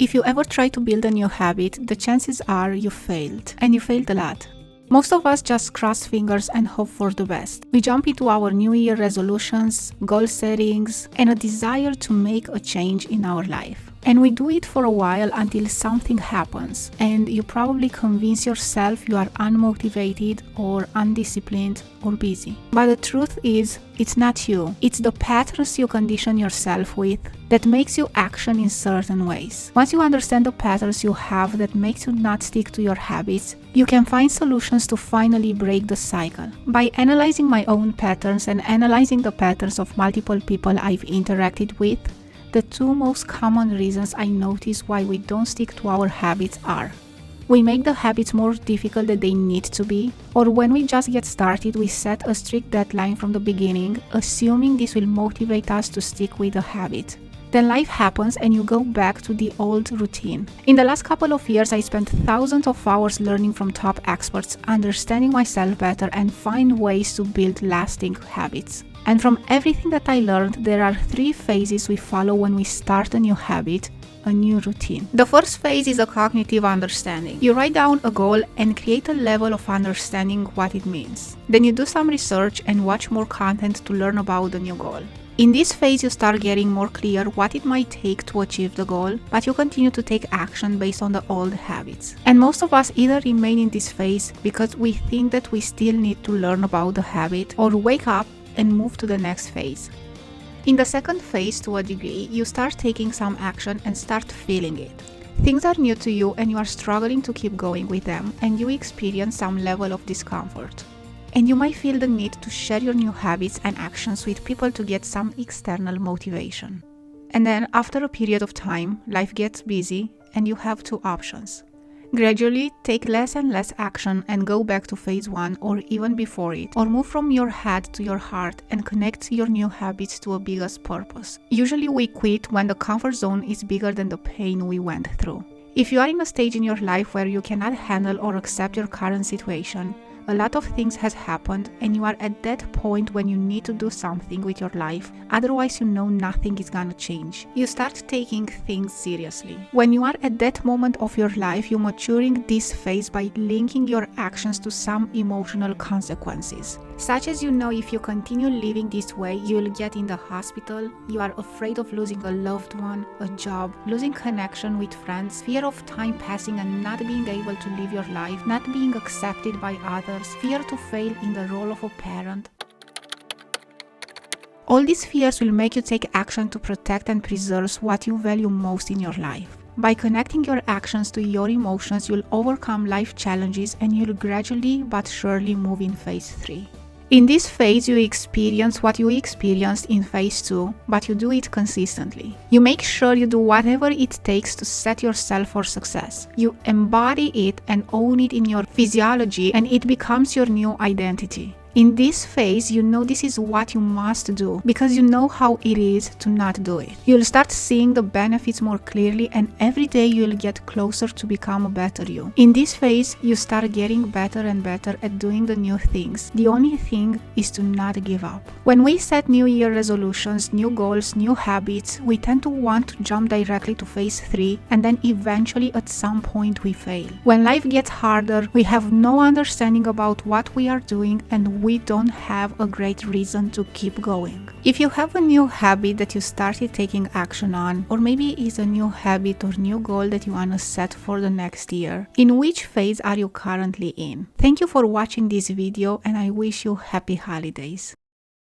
If you ever try to build a new habit, the chances are you failed, and you failed a lot. Most of us just cross fingers and hope for the best. We jump into our New Year resolutions, goal settings, and a desire to make a change in our life. And we do it for a while until something happens, and you probably convince yourself you are unmotivated or undisciplined or busy. But the truth is, it's not you. It's the patterns you condition yourself with that makes you action in certain ways. Once you understand the patterns you have that makes you not stick to your habits, you can find solutions to finally break the cycle. By analyzing my own patterns and analyzing the patterns of multiple people I've interacted with, the two most common reasons I notice why we don't stick to our habits are: we make the habits more difficult than they need to be, or when we just get started, we set a strict deadline from the beginning, assuming this will motivate us to stick with the habit. Then life happens and you go back to the old routine. In the last couple of years, I spent thousands of hours learning from top experts, understanding myself better, and find ways to build lasting habits. And from everything that I learned, there are 3 phases we follow when we start a new habit, a new routine. The first phase is a cognitive understanding. You write down a goal and create a level of understanding what it means. Then you do some research and watch more content to learn about the new goal. In this phase, you start getting more clear what it might take to achieve the goal, but you continue to take action based on the old habits. And most of us either remain in this phase because we think that we still need to learn about the habit, or wake up and move to the next phase. In the second phase, to a degree, you start taking some action and start feeling it. Things are new to you and you are struggling to keep going with them, and you experience some level of discomfort. And you might feel the need to share your new habits and actions with people to get some external motivation. And then after a period of time, life gets busy and you have 2 options. Gradually take less and less action and go back to phase 1 or even before it, or move from your head to your heart and connect your new habits to a bigger purpose. Usually we quit when the comfort zone is bigger than the pain we went through. If you are in a stage in your life where you cannot handle or accept your current situation, a lot of things has happened and you are at that point when you need to do something with your life, otherwise you know nothing is gonna change. You start taking things seriously. When you are at that moment of your life, you're maturing this phase by linking your actions to some emotional consequences. Such as, you know, if you continue living this way, you'll get in the hospital, you are afraid of losing a loved one, a job, losing connection with friends, fear of time passing and not being able to live your life, not being accepted by others, fear to fail in the role of a parent. All these fears will make you take action to protect and preserve what you value most in your life. By connecting your actions to your emotions, you'll overcome life challenges and you'll gradually but surely move in phase 3. In this phase, you experience what you experienced in phase 2, but you do it consistently. You make sure you do whatever it takes to set yourself for success. You embody it and own it in your physiology, and it becomes your new identity. In this phase, you know this is what you must do because you know how it is to not do it. You'll start seeing the benefits more clearly, and every day you'll get closer to become a better you. In this phase, you start getting better and better at doing the new things. The only thing is to not give up. When we set New Year resolutions, new goals, new habits, we tend to want to jump directly to phase 3, and then eventually at some point we fail. When life gets harder, we have no understanding about what we are doing and we don't have a great reason to keep going. If you have a new habit that you started taking action on, or maybe it's a new habit or new goal that you want to set for the next year, in which phase are you currently in? Thank you for watching this video and I wish you happy holidays.